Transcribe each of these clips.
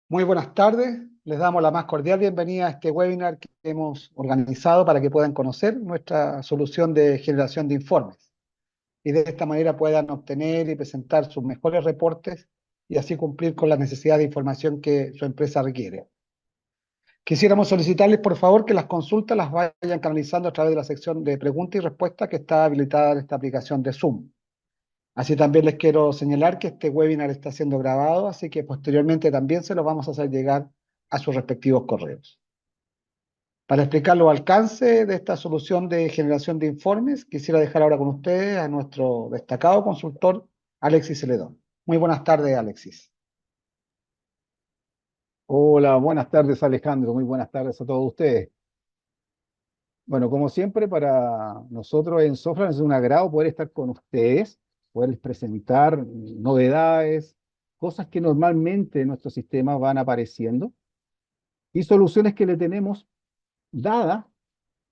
Muy buenas tardes, les damos la más cordial bienvenida a este webinar que hemos organizado para que puedan conocer nuestra solución de generación de informes y de esta manera puedan obtener y presentar sus mejores reportes y así cumplir con las necesidades de información que su empresa requiere. Quisiéramos solicitarles por favor que las consultas las vayan canalizando a través de la sección de preguntas y respuestas que está habilitada en esta aplicación de Zoom. Así también les quiero señalar que este webinar está siendo grabado, así que posteriormente también se lo vamos a hacer llegar a sus respectivos correos. Para explicar los alcances de esta solución de generación de informes, quisiera dejar ahora con ustedes a nuestro destacado consultor, Alexis Celedón. Muy buenas tardes, Alexis. Hola, buenas tardes Alejandro, muy buenas tardes a todos ustedes. Bueno, como siempre, para nosotros en Sofran es un agrado poder estar con ustedes, poderles presentar novedades, cosas que normalmente en nuestro sistema van apareciendo y soluciones que le tenemos dada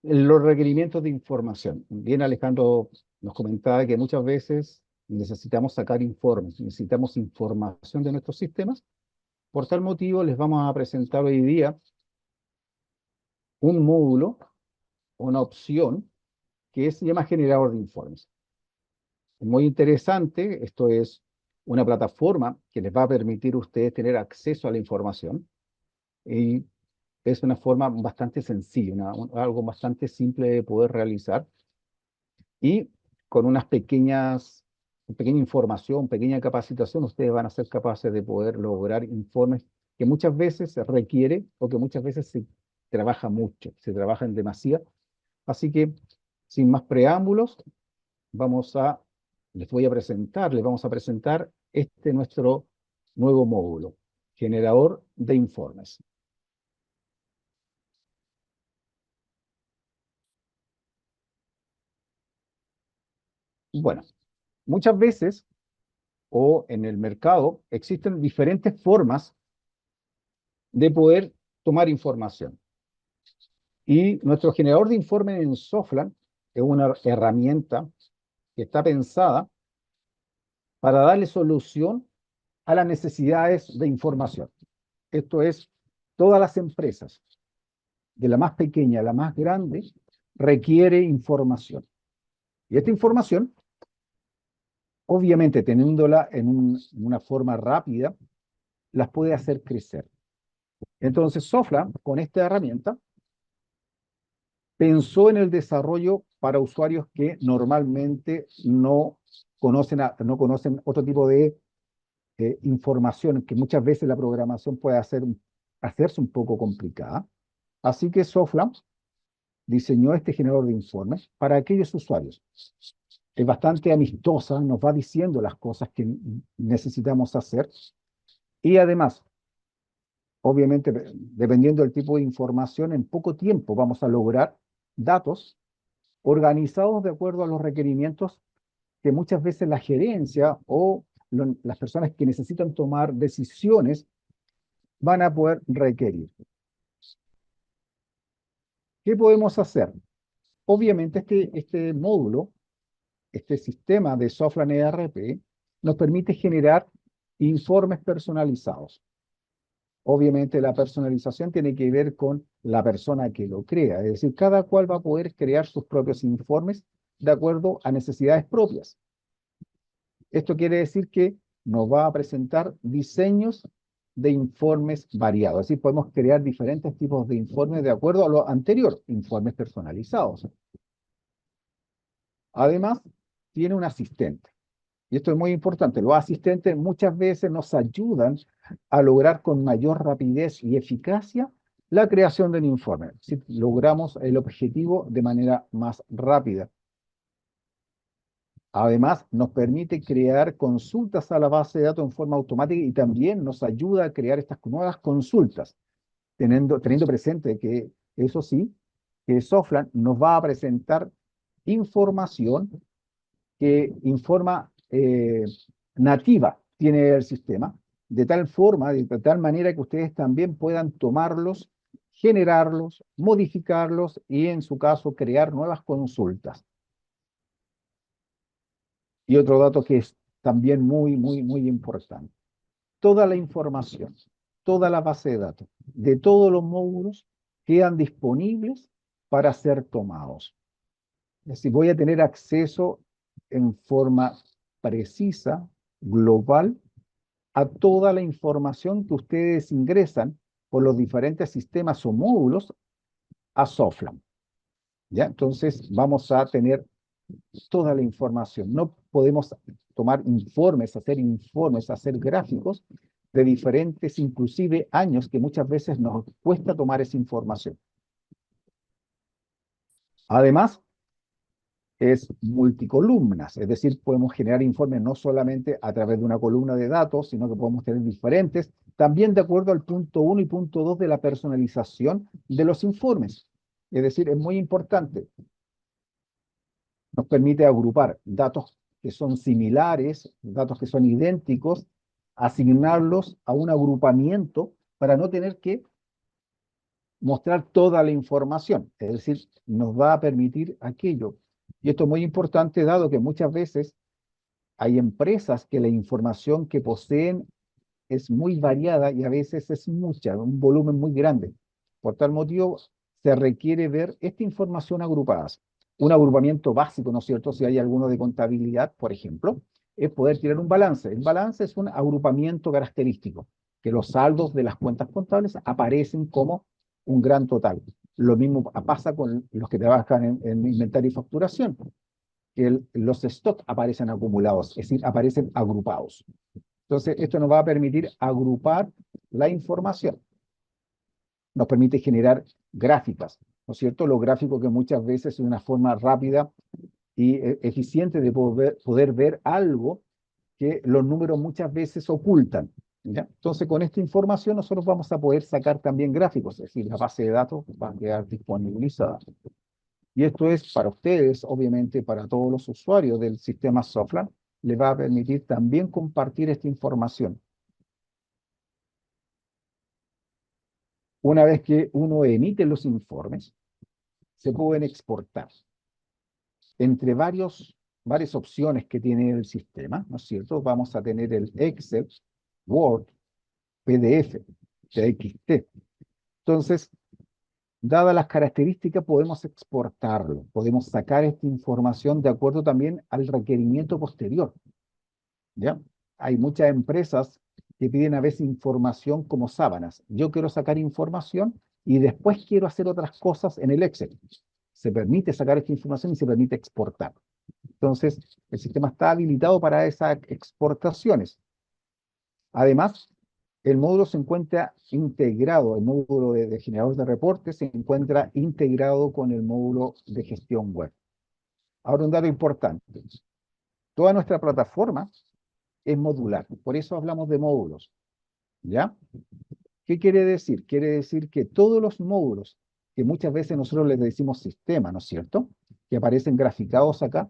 los requerimientos de información. Bien, Alejandro nos comentaba que muchas veces necesitamos sacar informes, necesitamos información de nuestros sistemas. Por tal motivo, les vamos a presentar hoy día un módulo, una opción que se llama generador de informes. Es muy interesante, esto es una plataforma que les va a permitir a ustedes tener acceso a la información y es una forma bastante sencilla, algo bastante simple de poder realizar y con pequeña información, pequeña capacitación, ustedes van a ser capaces de poder lograr informes que muchas veces se requiere o que muchas veces se trabaja mucho, se trabaja en demasía. Así que, sin más preámbulos, vamos a, les vamos a presentar este nuestro nuevo módulo, generador de informes. Bueno, muchas veces o en el mercado existen diferentes formas de poder tomar información. Y nuestro generador de informes en Soflan es una herramienta que está pensada para darle solución a las necesidades de información. Esto es, todas las empresas, de la más pequeña a la más grande, requiere información. Y esta información, obviamente teniéndola en una forma rápida, las puede hacer crecer. Entonces, Sofla, con esta herramienta, pensó en el desarrollo para usuarios que normalmente no conocen otro tipo de información, que muchas veces la programación puede hacerse un poco complicada. Así que Sofla diseñó este generador de informes para aquellos usuarios. Es bastante amistosa, nos va diciendo las cosas que necesitamos hacer y además, obviamente, dependiendo del tipo de información, en poco tiempo vamos a lograr datos organizados de acuerdo a los requerimientos que muchas veces la gerencia o las personas que necesitan tomar decisiones van a poder requerir. ¿Qué podemos hacer? Obviamente este módulo, este sistema de Soflan ERP, nos permite generar informes personalizados. Obviamente la personalización tiene que ver con la persona que lo crea, es decir, cada cual va a poder crear sus propios informes de acuerdo a necesidades propias. Esto quiere decir que nos va a presentar diseños de informes variados, es decir, podemos crear diferentes tipos de informes de acuerdo a lo anterior, informes personalizados. Además, tiene un asistente. Y esto es muy importante. Los asistentes muchas veces nos ayudan a lograr con mayor rapidez y eficacia la creación del informe. Si logramos el objetivo de manera más rápida. Además, nos permite crear consultas a la base de datos en forma automática y también nos ayuda a crear estas nuevas consultas, teniendo presente que, eso sí, que Soflan nos va a presentar información que informa nativa tiene el sistema, de tal forma, de tal manera que ustedes también puedan tomarlos, generarlos, modificarlos y en su caso crear nuevas consultas. Y otro dato que es también muy importante. Toda la información toda la base de datos, de todos los módulos quedan disponibles para ser tomados. Es decir, voy a tener acceso en forma precisa, global, a toda la información que ustedes ingresan por los diferentes sistemas o módulos a Soflan. ¿Ya? Entonces vamos a tener toda la información. No podemos tomar informes, hacer gráficos de diferentes, inclusive años, que muchas veces nos cuesta tomar esa información. Además, es multicolumnas, es decir, podemos generar informes no solamente a través de una columna de datos, sino que podemos tener diferentes, también de acuerdo al punto 1 y punto 2 de la personalización de los informes. Es decir, es muy importante. Nos permite agrupar datos que son similares, datos que son idénticos, asignarlos a un agrupamiento para no tener que mostrar toda la información. Es decir, nos va a permitir aquello. Y esto es muy importante dado que muchas veces hay empresas que la información que poseen es muy variada y a veces es mucha, un volumen muy grande. Por tal motivo, se requiere ver esta información agrupada. Un agrupamiento básico, ¿no es cierto? Si hay alguno de contabilidad, por ejemplo, es poder tirar un balance. El balance es un agrupamiento característico, que los saldos de las cuentas contables aparecen como un gran total. Lo mismo pasa con los que trabajan en inventario y facturación, que los stocks aparecen acumulados, es decir, aparecen agrupados. Entonces, esto nos va a permitir agrupar la información. Nos permite generar gráficas, ¿no es cierto? Los gráficos que muchas veces es una forma rápida y eficiente de poder ver algo que los números muchas veces ocultan, ¿ya? Entonces, con esta información nosotros vamos a poder sacar también gráficos, es decir, la base de datos va a quedar disponibilizada. Y esto es para ustedes, obviamente, para todos los usuarios del sistema Soflan, les va a permitir también compartir esta información. Una vez que uno emite los informes, se pueden exportar entre varias opciones que tiene el sistema, ¿no es cierto? Vamos a tener el Excel, Word, PDF, TXT. Entonces, dadas las características, podemos exportarlo, podemos sacar esta información de acuerdo también al requerimiento posterior, ¿ya? Hay muchas empresas que piden a veces información como sábanas. Yo quiero sacar información y después quiero hacer otras cosas en el Excel. Se permite sacar esta información y se permite exportar. Entonces, el sistema está habilitado para esas exportaciones. Además, el módulo se encuentra integrado, el módulo de generador de reportes se encuentra integrado con el módulo de gestión web. Ahora un dato importante. Toda nuestra plataforma es modular, por eso hablamos de módulos, ¿ya? ¿Qué quiere decir? Quiere decir que todos los módulos, que muchas veces nosotros les decimos sistema, ¿no es cierto? Que aparecen graficados acá,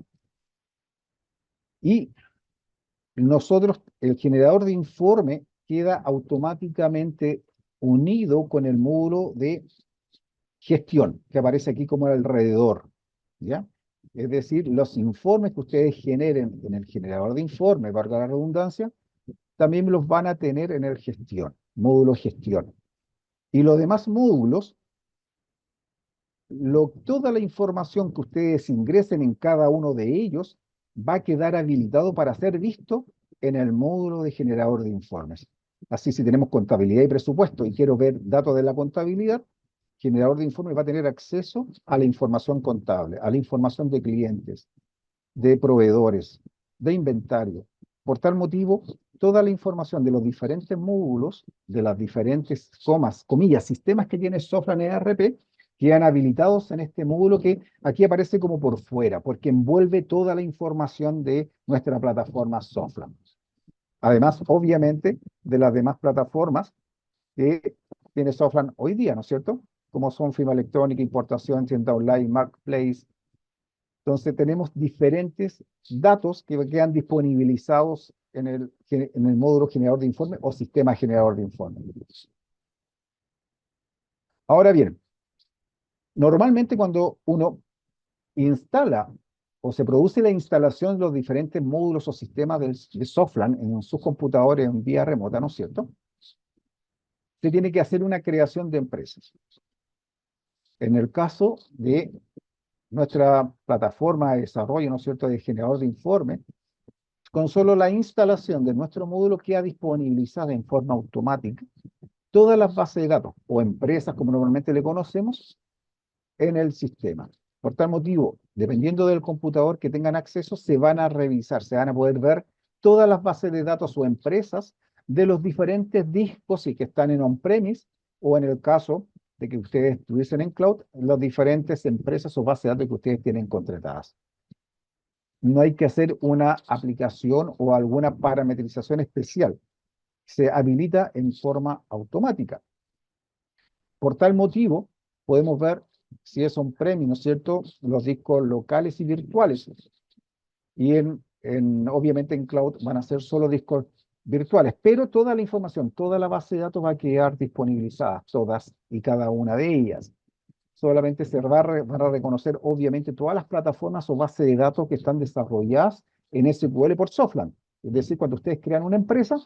y nosotros, el generador de informe queda automáticamente unido con el módulo de gestión, que aparece aquí como alrededor, ¿ya? Es decir, los informes que ustedes generen en el generador de informe, valga la redundancia, también los van a tener en el gestión, módulo gestión. Y los demás módulos, toda la información que ustedes ingresen en cada uno de ellos va a quedar habilitado para ser visto en el módulo de generador de informes. Así, si tenemos contabilidad y presupuesto y quiero ver datos de la contabilidad, generador de informes va a tener acceso a la información contable, a la información de clientes, de proveedores, de inventario. Por tal motivo, toda la información de los diferentes módulos, de las diferentes comillas, sistemas que tiene Soflan ERP, quedan habilitados en este módulo que aquí aparece como por fuera, porque envuelve toda la información de nuestra plataforma Soflan. Además, obviamente, de las demás plataformas que tiene Soflan hoy día, ¿no es cierto? Como son firma electrónica, importación, tienda online, marketplace. Entonces tenemos diferentes datos que quedan disponibilizados en el módulo generador de informe o sistema generador de informe. Ahora bien, normalmente cuando uno instala o se produce la instalación de los diferentes módulos o sistemas de Soflan en sus computadores en vía remota, ¿no es cierto? usted tiene que hacer una creación de empresas. En el caso de nuestra plataforma de desarrollo, ¿no es cierto?, de generador de informes, con solo la instalación de nuestro módulo queda disponibilizada en forma automática todas las bases de datos o empresas, como normalmente le conocemos, en el sistema. Por tal motivo, dependiendo del computador que tengan acceso, se van a revisar, se van a poder ver todas las bases de datos o empresas de los diferentes discos y que están en on-premise, o en el caso de que ustedes estuviesen en cloud, las diferentes empresas o bases de datos que ustedes tienen contratadas. No hay que hacer una aplicación o alguna parametrización especial. Se habilita en forma automática. Por tal motivo, podemos ver si es on-premise, ¿no es cierto?, los discos locales y virtuales. Y obviamente en cloud van a ser solo discos virtuales, pero toda la información, toda la base de datos va a quedar disponibilizada, todas y cada una de ellas. Solamente van a reconocer obviamente todas las plataformas o bases de datos que están desarrolladas en SQL por Softland. Es decir, cuando ustedes crean una empresa,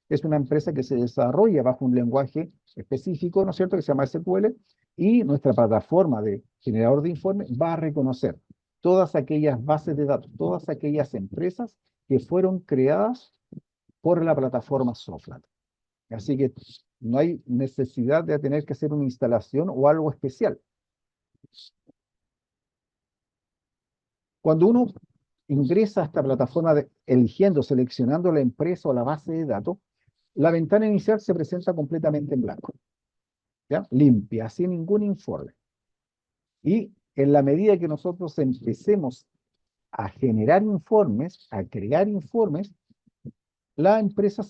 es una empresa que se desarrolla bajo un lenguaje específico, ¿no es cierto?, que se llama SQL, y nuestra plataforma de generador de informes va a reconocer todas aquellas bases de datos, todas aquellas empresas que fueron creadas por la plataforma Softland. Así que no hay necesidad de tener que hacer una instalación o algo especial. Cuando uno ingresa a esta plataforma eligiendo, seleccionando la empresa o la base de datos, la ventana inicial se presenta completamente en blanco, ¿ya? Limpia, sin ningún informe. Y en la medida que nosotros empecemos a generar informes, a crear informes, la empresa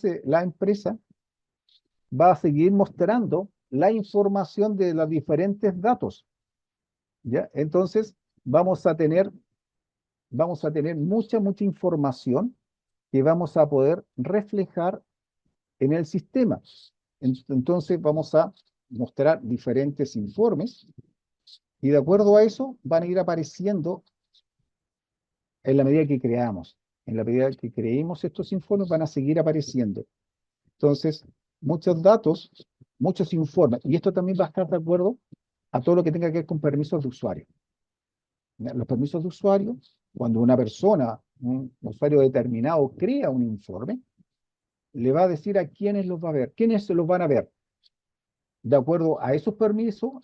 va a seguir mostrando la información de los diferentes datos, ¿ya? Entonces, vamos a tener mucha información que vamos a poder reflejar en el sistema. Entonces, vamos a mostrar diferentes informes y de acuerdo a eso van a ir apareciendo en la medida que creamos. En la medida que creemos estos informes van a seguir apareciendo. Entonces, muchos datos, muchos informes, y esto también va a estar de acuerdo a todo lo que tenga que ver con permisos de usuario. Los permisos de usuario, cuando una persona, un usuario determinado, crea un informe, le va a decir a quiénes los va a ver, quiénes los van a ver. De acuerdo a esos permisos,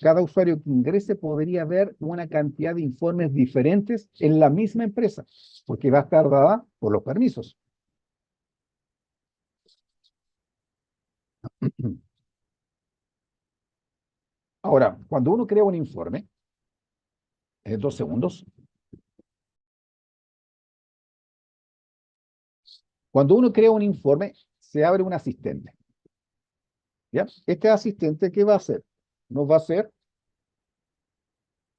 cada usuario que ingrese podría ver una cantidad de informes diferentes en la misma empresa, porque va a estar dada por los permisos. Ahora, cuando uno crea un informe, 2 segundos. Cuando uno crea un informe, se abre un asistente. ¿Ya? Este asistente, ¿qué va a hacer? Nos va a hacer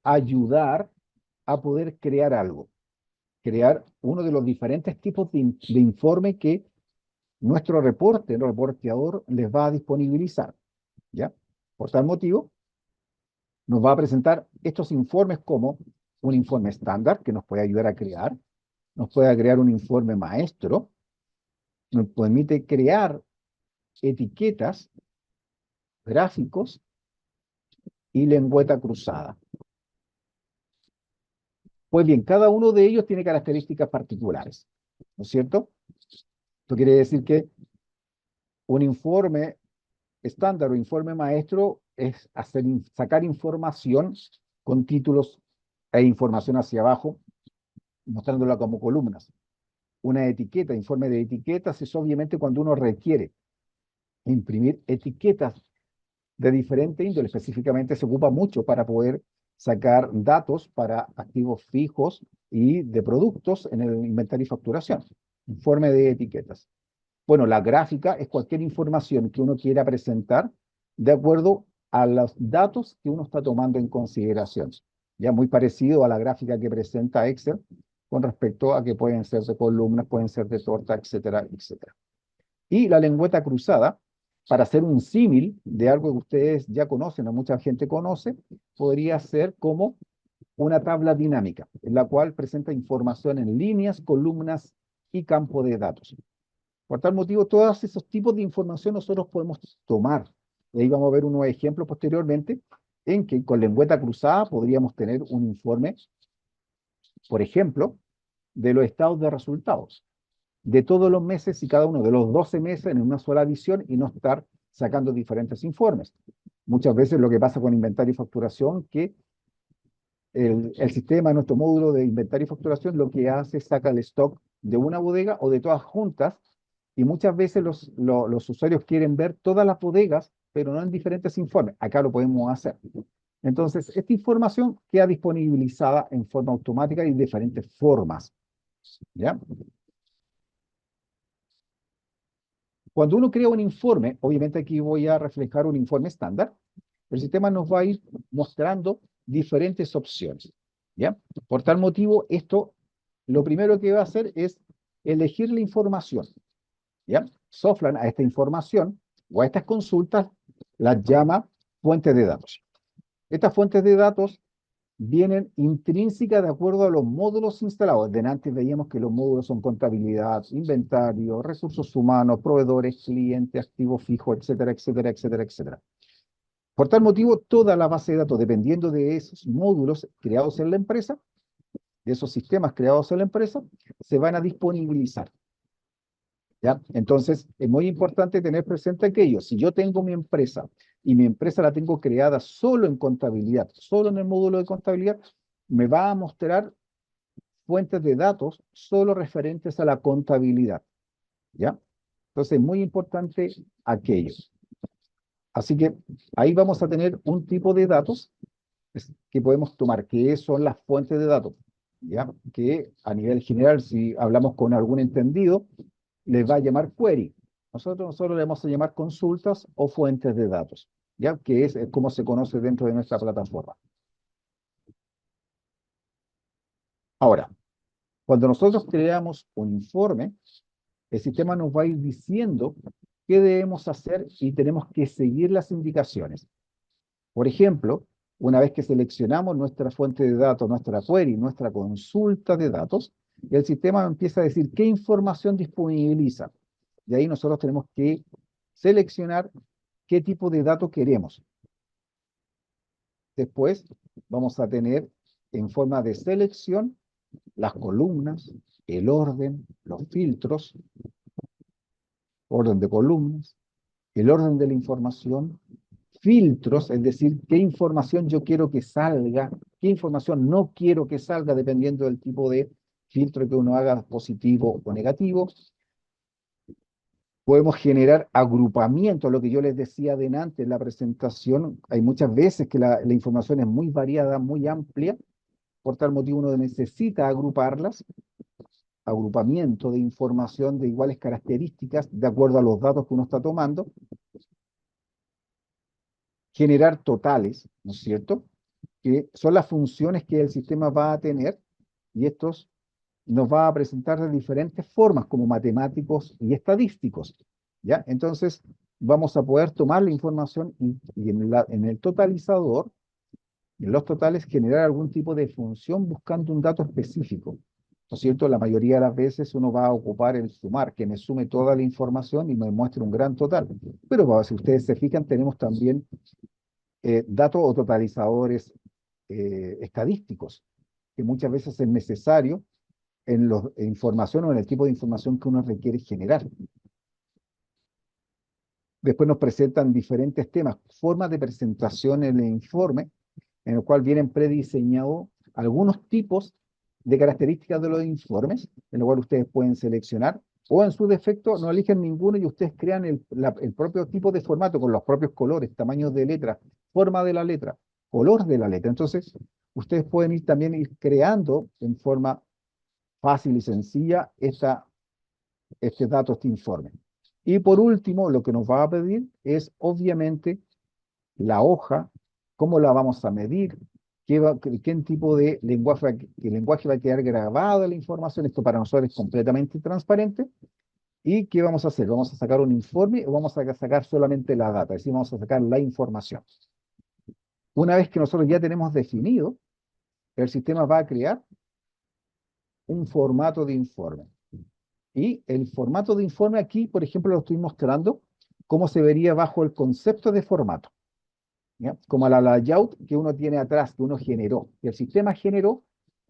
ayudar a poder crear algo. Crear uno de los diferentes tipos de informe que nuestro reporte, el reporteador, les va a disponibilizar. ¿Ya? Por tal motivo, nos va a presentar estos informes como un informe estándar que nos puede ayudar a crear, nos puede crear un informe maestro, nos permite crear etiquetas, gráficos y lengüeta cruzada. Pues bien, cada uno de ellos tiene características particulares, ¿no es cierto? Esto quiere decir que un informe estándar o informe maestro es sacar información con títulos e información hacia abajo, mostrándola como columnas. Una etiqueta, informe de etiquetas, es obviamente cuando uno requiere imprimir etiquetas de diferente índole. Específicamente se ocupa mucho para poder sacar datos para activos fijos y de productos en el inventario y facturación. Informe de etiquetas. Bueno, la gráfica es cualquier información que uno quiera presentar de acuerdo a los datos que uno está tomando en consideración. Ya muy parecido a la gráfica que presenta Excel con respecto a que pueden ser de columnas, pueden ser de torta, etcétera, etcétera. Y la lengüeta cruzada, para hacer un símil de algo que ustedes ya conocen o mucha gente conoce, podría ser como una tabla dinámica, en la cual presenta información en líneas, columnas y campo de datos. Por tal motivo, todos esos tipos de información nosotros podemos tomar Y ahí vamos a ver unos ejemplos posteriormente en que con lengüeta cruzada podríamos tener un informe, por ejemplo, de los estados de resultados de todos los meses y cada uno de los 12 meses en una sola visión y no estar sacando diferentes informes. Muchas veces lo que pasa con inventario y facturación, que el sistema, nuestro módulo de inventario y facturación, lo que hace es saca el stock de una bodega o de todas juntas, y muchas veces los usuarios quieren ver todas las bodegas, pero no en diferentes informes. Acá lo podemos hacer. Entonces, esta información queda disponibilizada en forma automática y de diferentes formas. ¿Ya? Cuando uno crea un informe, obviamente aquí voy a reflejar un informe estándar, el sistema nos va a ir mostrando diferentes opciones. ¿Ya? Por tal motivo, esto lo primero que va a hacer es elegir la información. ¿Ya? Soflan a esta información o a estas consultas las llama fuentes de datos. Estas fuentes de datos vienen intrínsecas de acuerdo a los módulos instalados. De antes veíamos que los módulos son contabilidad, inventario, recursos humanos, proveedores, clientes, activos fijos, etcétera, etcétera, etcétera, etcétera. Por tal motivo, toda la base de datos, dependiendo de esos módulos creados en la empresa, de esos sistemas creados en la empresa, se van a disponibilizar. ¿Ya? Entonces, es muy importante tener presente aquello. Si yo tengo mi empresa y mi empresa la tengo creada solo en contabilidad, solo en el módulo de contabilidad, me va a mostrar fuentes de datos solo referentes a la contabilidad. ¿Ya? Entonces, es muy importante aquello. Así que ahí vamos a tener un tipo de datos que podemos tomar, que son las fuentes de datos. ¿Ya? Que a nivel general, si hablamos con algún entendido, les va a llamar query. Nosotros le vamos a llamar consultas o fuentes de datos, ¿ya? Que es como se conoce dentro de nuestra plataforma. Ahora, cuando nosotros creamos un informe, el sistema nos va a ir diciendo qué debemos hacer y tenemos que seguir las indicaciones. Por ejemplo, una vez que seleccionamos nuestra fuente de datos, nuestra query, nuestra consulta de datos, el sistema empieza a decir qué información disponibiliza. Y ahí nosotros tenemos que seleccionar qué tipo de datos queremos. Después vamos a tener en forma de selección las columnas, el orden, los filtros, orden de columnas, el orden de la información, filtros, es decir, qué información yo quiero que salga, qué información no quiero que salga, dependiendo del tipo de filtro que uno haga, positivo o negativo. Podemos generar agrupamientos, lo que yo les decía delante en la presentación. Hay muchas veces que la información es muy variada, muy amplia, por tal motivo uno necesita agruparlas, agrupamiento de información de iguales características de acuerdo a los datos que uno está tomando, generar totales, ¿no es cierto? Que son las funciones que el sistema va a tener, y estos nos va a presentar de diferentes formas, como matemáticos y estadísticos, ¿ya? Entonces, vamos a poder tomar la información y en el totalizador, en los totales, generar algún tipo de función buscando un dato específico, ¿no es cierto? La mayoría de las veces uno va a ocupar el sumar, que me sume toda la información y me muestre un gran total. Pero bueno, si ustedes se fijan, tenemos también datos o totalizadores estadísticos, que muchas veces es necesario en la información o en el tipo de información que uno requiere generar. Después nos presentan diferentes temas, formas de presentación en el informe, en el cual vienen prediseñados algunos tipos de características de los informes, en el cual ustedes pueden seleccionar, o en su defecto no eligen ninguno y ustedes crean el propio tipo de formato con los propios colores, tamaños de letra, forma de la letra, color de la letra. Entonces, ustedes pueden ir también ir creando en forma fácil y sencilla este dato, este informe. Y por último, lo que nos va a pedir es obviamente la hoja, cómo la vamos a medir, qué tipo de lenguaje va a quedar grabado en la información. Esto para nosotros es completamente transparente. ¿Y qué vamos a hacer? ¿Vamos a sacar un informe o vamos a sacar solamente la data? Es decir, vamos a sacar la información. Una vez que nosotros ya tenemos definido, el sistema va a crear un formato de informe. Y el formato de informe aquí, por ejemplo, lo estoy mostrando cómo se vería bajo el concepto de formato, ¿ya? Como la layout que uno tiene atrás, que uno generó, que el sistema generó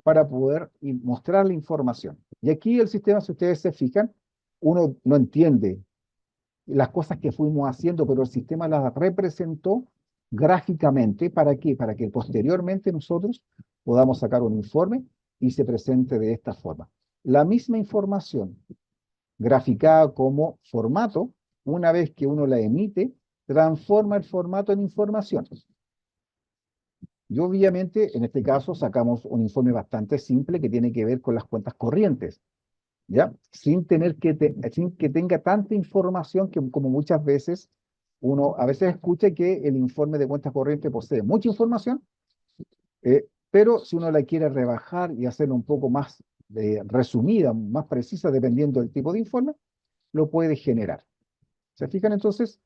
para poder mostrar la información. Y aquí el sistema, si ustedes se fijan, uno no entiende las cosas que fuimos haciendo, pero el sistema las representó gráficamente. ¿Para qué? Para que posteriormente nosotros podamos sacar un informe y se presente de esta forma. La misma información graficada como formato, una vez que uno la emite, transforma el formato en información. Y obviamente, en este caso, sacamos un informe bastante simple que tiene que ver con las cuentas corrientes, ¿ya? Sin que tenga tanta información que como muchas veces uno a veces escucha que el informe de cuentas corrientes posee mucha información, pero si uno la quiere rebajar y hacerla un poco más resumida, más precisa, dependiendo del tipo de informe, lo puede generar. ¿Se fijan entonces?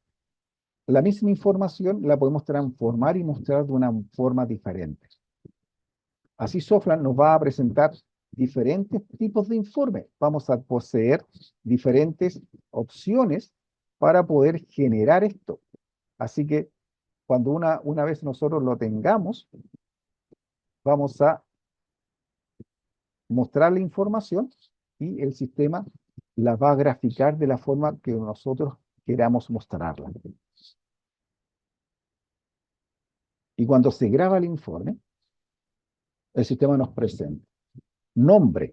La misma información la podemos transformar y mostrar de una forma diferente. Así Soflan nos va a presentar diferentes tipos de informes. Vamos a poseer diferentes opciones para poder generar esto. Así que cuando una vez nosotros lo tengamos, vamos a mostrar la información y el sistema la va a graficar de la forma que nosotros queramos mostrarla. Y cuando se graba el informe, el sistema nos presenta nombre,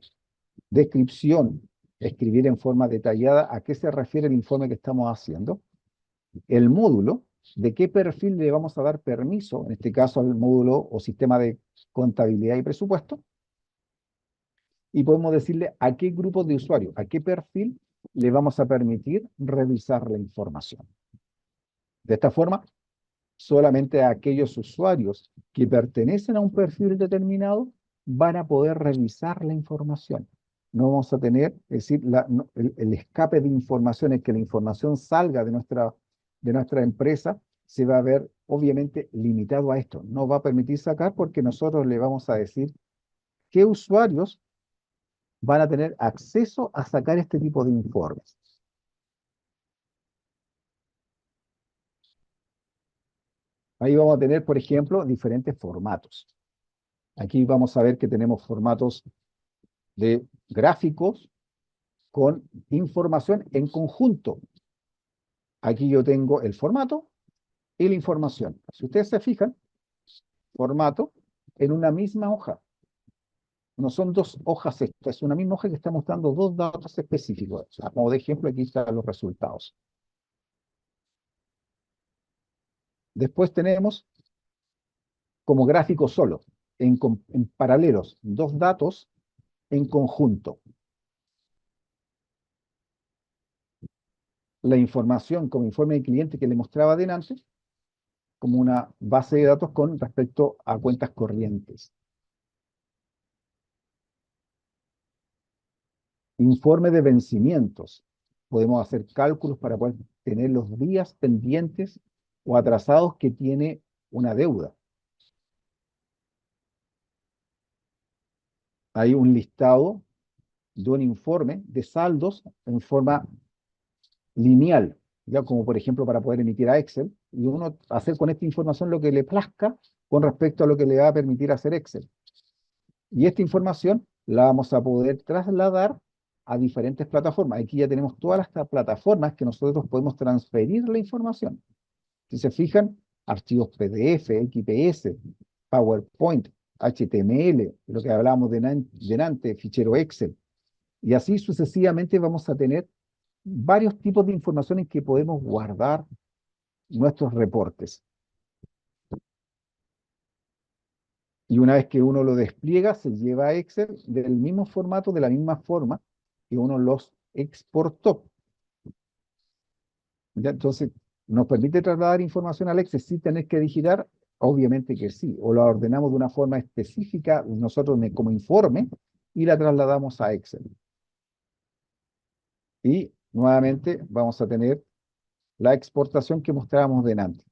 descripción, escribir en forma detallada a qué se refiere el informe que estamos haciendo, el módulo, de qué perfil le vamos a dar permiso, en este caso al módulo o sistema de contabilidad y presupuesto, y podemos decirle a qué grupo de usuarios, a qué perfil le vamos a permitir revisar la información. De esta forma, solamente aquellos usuarios que pertenecen a un perfil determinado van a poder revisar la información. No vamos a tener, es decir, el escape de información, es que la información salga de nuestra empresa, se va a ver obviamente limitado a esto. No va a permitir sacar porque nosotros le vamos a decir qué usuarios van a tener acceso a sacar este tipo de informes. Ahí vamos a tener, por ejemplo, diferentes formatos. Aquí vamos a ver que tenemos formatos de gráficos con información en conjunto. Aquí yo tengo el formato y la información. Si ustedes se fijan, formato en una misma hoja. No son dos hojas, esta es una misma hoja que está mostrando dos datos específicos. A modo de ejemplo, aquí están los resultados. Después tenemos como gráfico solo, en paralelos, dos datos en conjunto. La información como informe de cliente que le mostraba adelante, como una base de datos con respecto a cuentas corrientes. Informe de vencimientos. Podemos hacer cálculos para poder tener los días pendientes o atrasados que tiene una deuda. Hay un listado de un informe de saldos en forma lineal, ya como por ejemplo para poder emitir a Excel, y uno hacer con esta información lo que le plazca con respecto a lo que le va a permitir hacer Excel. Y esta información la vamos a poder trasladar a diferentes plataformas. Aquí ya tenemos todas las plataformas que nosotros podemos transferir la información. Si se fijan, archivos PDF, XPS, PowerPoint, HTML, lo que hablábamos delante, fichero Excel. Y así sucesivamente vamos a tener varios tipos de información en que podemos guardar nuestros reportes. Y una vez que uno lo despliega, se lleva a Excel del mismo formato, de la misma forma que uno los exportó. ¿Ya? Entonces, ¿nos permite trasladar información al Excel sin tener que digitar? Obviamente que sí. O la ordenamos de una forma específica, nosotros como informe, y la trasladamos a Excel. Y nuevamente vamos a tener la exportación que mostrábamos delante.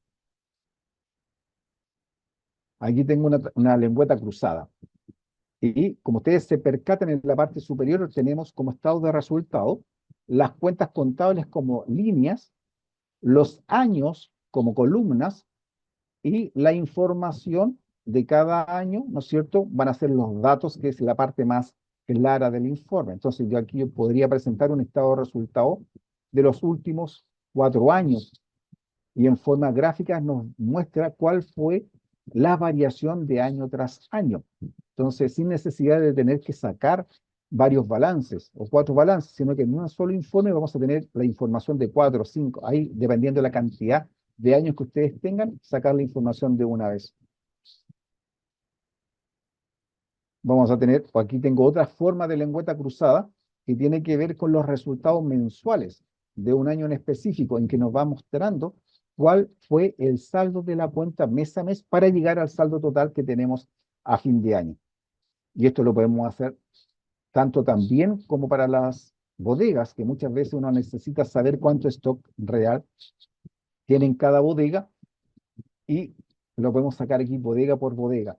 Aquí tengo una lengüeta cruzada. Y como ustedes se percatan en la parte superior, tenemos como estado de resultado las cuentas contables como líneas los años como columnas y la información de cada año, ¿no es cierto? Van a ser los datos, que es la parte más clara del informe. Entonces, yo aquí podría presentar un estado de resultado de los últimos 4 años y en forma gráfica nos muestra cuál fue la variación de año tras año. Entonces, sin necesidad de tener que sacar varios balances o 4 balances, sino que en un solo informe vamos a tener la información de 4 o 5. Ahí, dependiendo de la cantidad de años que ustedes tengan, sacar la información de una vez. Vamos a tener, o aquí tengo otra forma de lengüeta cruzada que tiene que ver con los resultados mensuales de un año en específico, en que nos va mostrando cuál fue el saldo de la cuenta mes a mes para llegar al saldo total que tenemos a fin de año. Y esto lo podemos hacer tanto también como para las bodegas, que muchas veces uno necesita saber cuánto stock real tiene en cada bodega y lo podemos sacar aquí bodega por bodega.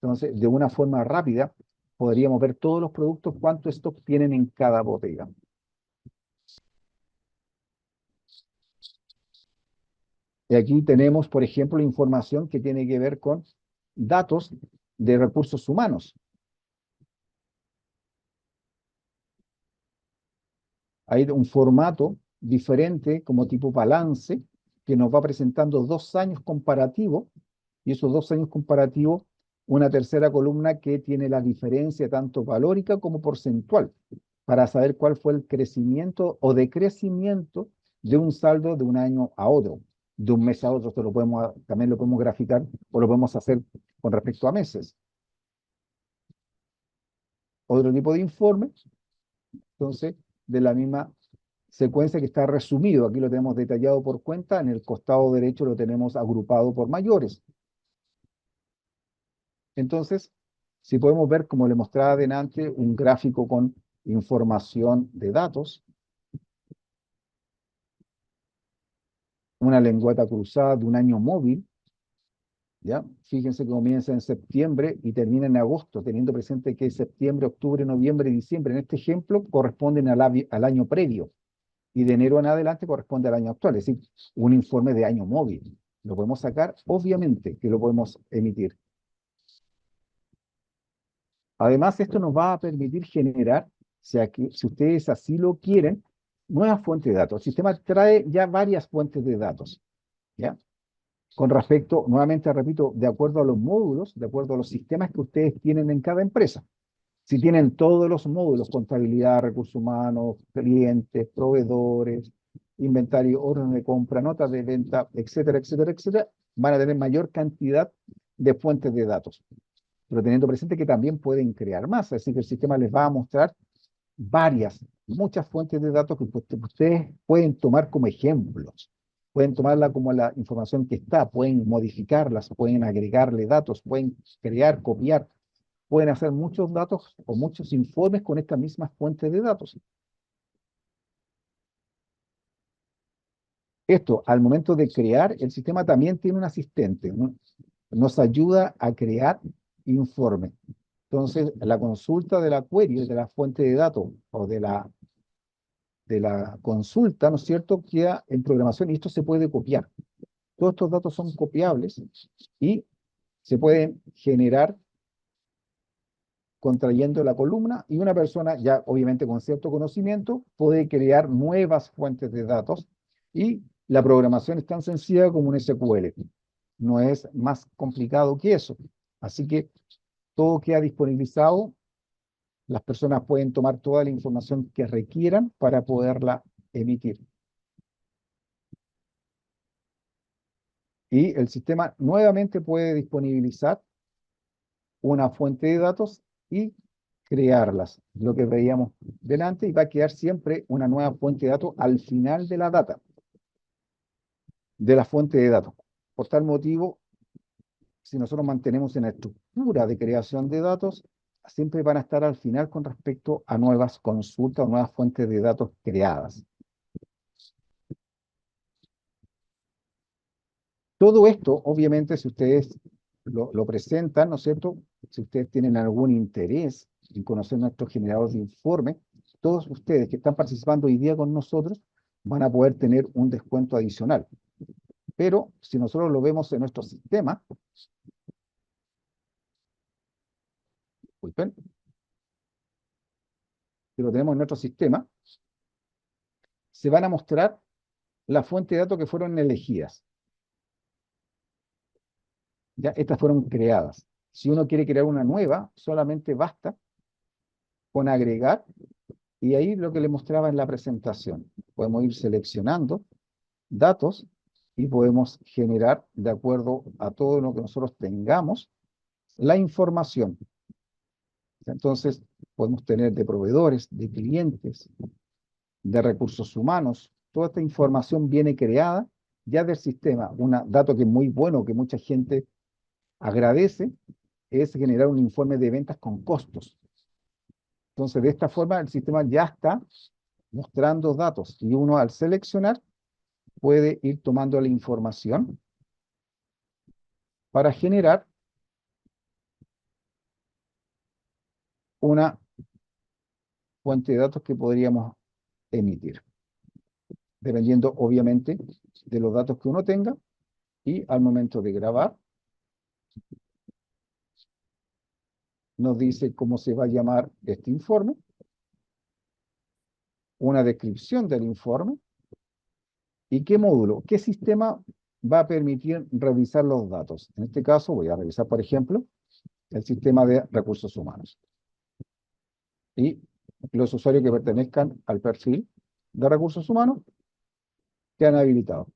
Entonces, de una forma rápida, podríamos ver todos los productos, cuánto stock tienen en cada bodega. Y aquí tenemos, por ejemplo, información que tiene que ver con datos de recursos humanos. Hay un formato diferente como tipo balance que nos va presentando 2 años comparativos y esos 2 años comparativos, una tercera columna que tiene la diferencia tanto valórica como porcentual para saber cuál fue el crecimiento o decrecimiento de un saldo de un año a otro, de un mes a otro. Esto también lo podemos graficar o lo podemos hacer con respecto a meses. Otro tipo de informe, entonces, de la misma secuencia que está resumido. Aquí lo tenemos detallado por cuenta, en el costado derecho lo tenemos agrupado por mayores. Entonces, si podemos ver, como le mostraba adelante, un gráfico con información de datos, una lengüeta cruzada de un año móvil, ¿ya? Fíjense que comienza en septiembre y termina en agosto, teniendo presente que septiembre, octubre, noviembre y diciembre, en este ejemplo, corresponden al año previo, y de enero en adelante corresponde al año actual, es decir, un informe de año móvil. ¿Lo podemos sacar? Obviamente que lo podemos emitir. Además, esto nos va a permitir generar, si ustedes así lo quieren, nuevas fuentes de datos. El sistema trae ya varias fuentes de datos, ¿ya? Con respecto, nuevamente repito, de acuerdo a los módulos, de acuerdo a los sistemas que ustedes tienen en cada empresa. Si tienen todos los módulos, contabilidad, recursos humanos, clientes, proveedores, inventario, orden de compra, notas de venta, etcétera, etcétera, etcétera, van a tener mayor cantidad de fuentes de datos, pero teniendo presente que también pueden crear más, así que el sistema les va a mostrar muchas fuentes de datos que ustedes pueden tomar como ejemplos, pueden tomarla como la información que está, pueden modificarlas, pueden agregarle datos, pueden crear, copiar, pueden hacer muchos datos o muchos informes con estas mismas fuentes de datos. Esto, al momento de crear, el sistema también tiene un asistente, ¿no? Nos ayuda a crear informes. Entonces, la consulta de la query, de la fuente de datos o de la consulta, ¿no es cierto?, queda en programación y esto se puede copiar. Todos estos datos son copiables y se pueden generar contrayendo la columna y una persona, ya obviamente con cierto conocimiento, puede crear nuevas fuentes de datos y la programación es tan sencilla como un SQL. No es más complicado que eso. Así que todo queda disponibilizado. Las personas pueden tomar toda la información que requieran para poderla emitir. Y el sistema nuevamente puede disponibilizar una fuente de datos y crearlas, lo que veíamos delante, y va a quedar siempre una nueva fuente de datos al final de la data, de la fuente de datos. Por tal motivo, si nosotros mantenemos en la estructura de creación de datos, siempre van a estar al final con respecto a nuevas consultas o nuevas fuentes de datos creadas. Todo esto, obviamente, si ustedes lo presentan, ¿no es cierto? Si ustedes tienen algún interés en conocer nuestro generador de informe, todos ustedes que están participando hoy día con nosotros van a poder tener un descuento adicional. Pero si nosotros lo vemos en nuestro sistema, disculpen, si lo tenemos en nuestro sistema, se van a mostrar la fuente de datos que fueron elegidas. Ya estas fueron creadas. Si uno quiere crear una nueva, solamente basta con agregar, y ahí lo que le mostraba en la presentación. Podemos ir seleccionando datos y podemos generar, de acuerdo a todo lo que nosotros tengamos, la información. Entonces, podemos tener de proveedores, de clientes, de recursos humanos. Toda esta información viene creada ya del sistema. Un dato que es muy bueno, que mucha gente agradece, es generar un informe de ventas con costos. Entonces, de esta forma, el sistema ya está mostrando datos y uno al seleccionar puede ir tomando la información para generar una fuente de datos que podríamos emitir, dependiendo obviamente de los datos que uno tenga, y al momento de grabar nos dice cómo se va a llamar este informe, una descripción del informe y qué módulo, qué sistema va a permitir revisar los datos. En este caso voy a revisar, por ejemplo, el sistema de recursos humanos. Y los usuarios que pertenezcan al perfil de recursos humanos quedan habilitados.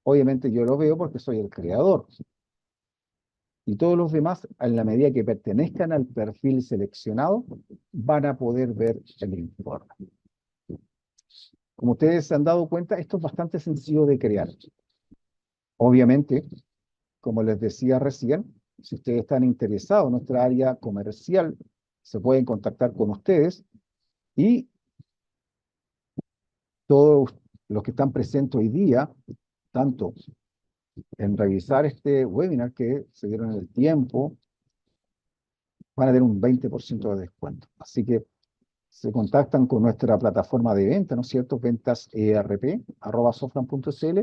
Obviamente yo lo veo porque soy el creador. Y todos los demás, en la medida que pertenezcan al perfil seleccionado, van a poder ver el informe. Como ustedes se han dado cuenta, esto es bastante sencillo de crear. Obviamente, como les decía recién, si ustedes están interesados en nuestra área comercial, se pueden contactar con ustedes y todos los que están presentes hoy día, tanto en revisar este webinar que se dieron el tiempo, van a tener un 20% de descuento. Así que se contactan con nuestra plataforma de venta, ¿no es cierto? Ventas ERP@sofran.cl,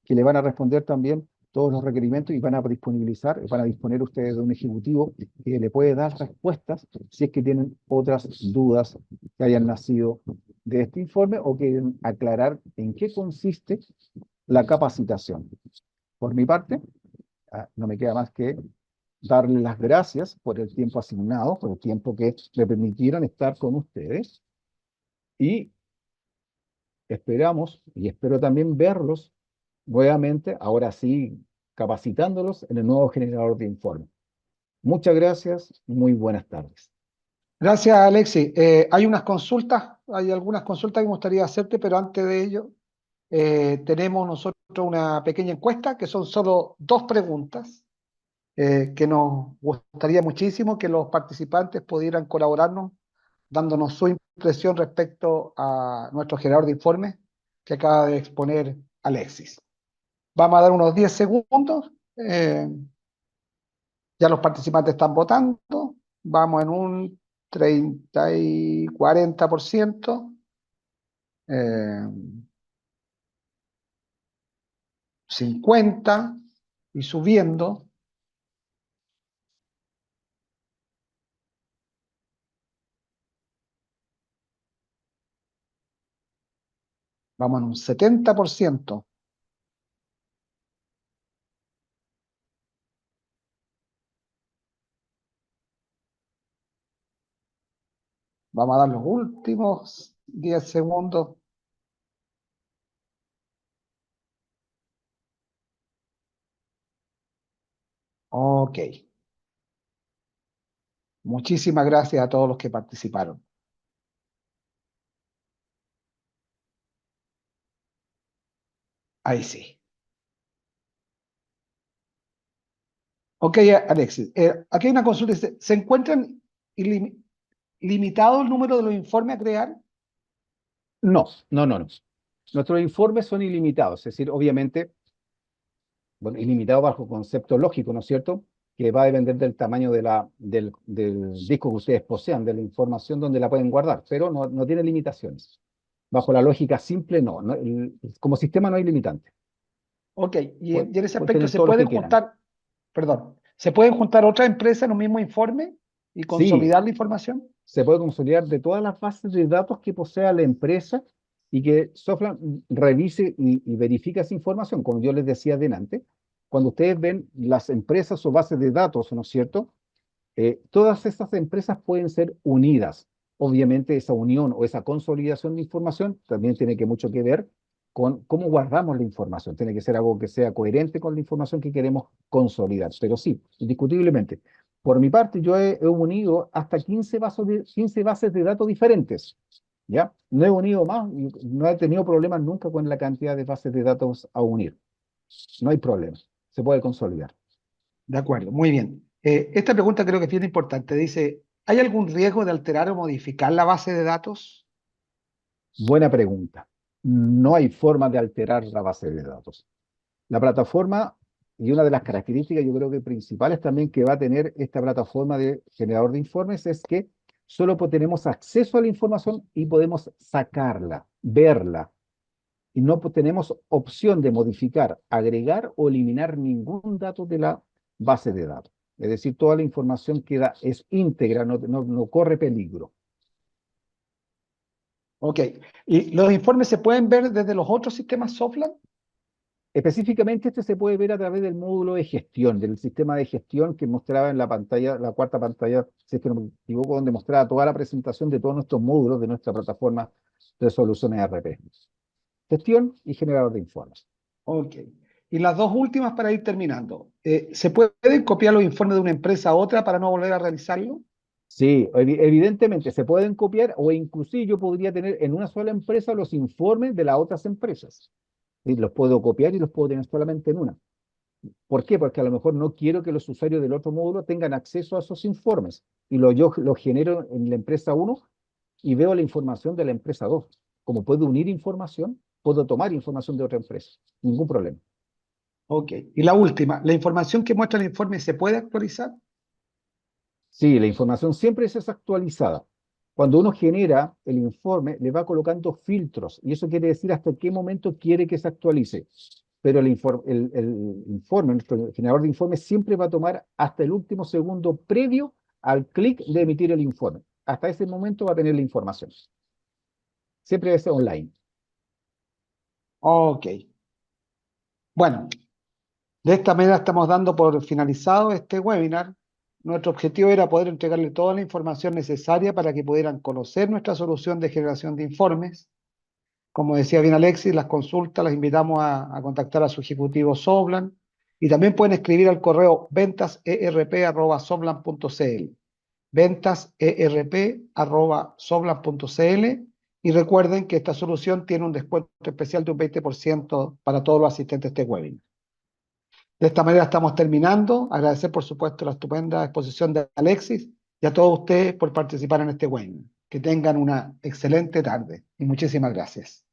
que le van a responder también todos los requerimientos y van a disponer ustedes de un ejecutivo que le puede dar respuestas si es que tienen otras dudas que hayan nacido de este informe o quieren aclarar en qué consiste la capacitación. Por mi parte, no me queda más que darles las gracias por el tiempo asignado, por el tiempo que me permitieron estar con ustedes, y esperamos y espero también verlos nuevamente, ahora sí, capacitándolos en el nuevo generador de informes. Muchas gracias, muy buenas tardes. Gracias, Alexis. Hay unas consultas, hay algunas consultas que me gustaría hacerte, pero antes de ello, tenemos nosotros una pequeña encuesta que son solo dos preguntas, que nos gustaría muchísimo que los participantes pudieran colaborarnos dándonos su impresión respecto a nuestro generador de informes que acaba de exponer Alexis. Vamos a dar unos 10 segundos. Ya los participantes están votando. Vamos en un 30 y 40%. 50 y subiendo. Vamos en un 70%. Vamos a dar los últimos 10 segundos. Ok. Muchísimas gracias a todos los que participaron. Ahí sí. Ok, Alexis. Aquí hay una consulta. Dice, ¿se encuentran limitado el número de los informes a crear? No, no, no, no. Nuestros informes son ilimitados, es decir, obviamente, bueno, ilimitado bajo concepto lógico, ¿no es cierto? Que va a depender del tamaño del disco que ustedes posean, de la información donde la pueden guardar, pero no tiene limitaciones. Bajo la lógica simple, no. Como sistema no hay limitante. Ok, y en ese Pueden aspecto tener se todos los pueden que quieran. juntar, perdón, ¿se pueden juntar otras empresas en un mismo informe y Sí, consolidar la información? se puede consolidar de todas las bases de datos que posea la empresa y que Soflan revise y verifique esa información. Como yo les decía adelante, cuando ustedes ven las empresas o bases de datos, ¿no es cierto? Todas estas empresas pueden ser unidas. Obviamente esa unión o esa consolidación de información también tiene que mucho que ver con cómo guardamos la información. Tiene que ser algo que sea coherente con la información que queremos consolidar. Pero sí, indiscutiblemente. Por mi parte, yo he unido hasta 15 bases de datos diferentes. ¿Ya? No he unido más, y no he tenido problemas nunca con la cantidad de bases de datos a unir. No hay problema. Se puede consolidar. De acuerdo, muy bien. Esta pregunta creo que es bien importante. Dice, ¿hay algún riesgo de alterar o modificar la base de datos? Buena pregunta. No hay forma de alterar la base de datos. La plataforma, y una de las características yo creo que principales también que va a tener esta plataforma de generador de informes es que solo tenemos acceso a la información y podemos sacarla, verla, y no tenemos opción de modificar, agregar o eliminar ningún dato de la base de datos. Es decir, toda la información queda, es íntegra, no corre peligro. Ok. ¿Y los informes se pueden ver desde los otros sistemas Softland? Específicamente, este se puede ver a través del módulo de gestión, del sistema de gestión que mostraba en la pantalla, la cuarta pantalla, si es que no me equivoco, donde mostraba toda la presentación de todos nuestros módulos de nuestra plataforma de soluciones ERP. Gestión y generador de informes. Ok. Y las dos últimas para ir terminando. ¿Se pueden copiar los informes de una empresa a otra para no volver a realizarlo? Sí, evidentemente se pueden copiar o inclusive yo podría tener en una sola empresa los informes de las otras empresas. Y los puedo copiar y los puedo tener solamente en una. ¿Por qué? Porque a lo mejor no quiero que los usuarios del otro módulo tengan acceso a esos informes. Y yo lo genero en la empresa uno y veo la información de la empresa 2. Como puedo unir información, puedo tomar información de otra empresa. Ningún problema. Ok. Y la última, ¿la información que muestra el informe se puede actualizar? Sí, la información siempre es actualizada. Cuando uno genera el informe, le va colocando filtros y eso quiere decir hasta qué momento quiere que se actualice. Pero el informe, nuestro generador de informes siempre va a tomar hasta el último segundo previo al clic de emitir el informe. Hasta ese momento va a tener la información. Siempre es online. Ok. Bueno, de esta manera estamos dando por finalizado este webinar. Nuestro objetivo era poder entregarle toda la información necesaria para que pudieran conocer nuestra solución de generación de informes. Como decía bien Alexis, las consultas las invitamos a contactar a su ejecutivo Soblan y también pueden escribir al correo ventaserp@soblan.cl, ventaserp@soblan.cl, y recuerden que esta solución tiene un descuento especial de un 20% para todos los asistentes de este webinar. De esta manera estamos terminando. Agradecer, por supuesto, la estupenda exposición de Alexis y a todos ustedes por participar en este webinar. Que tengan una excelente tarde y muchísimas gracias.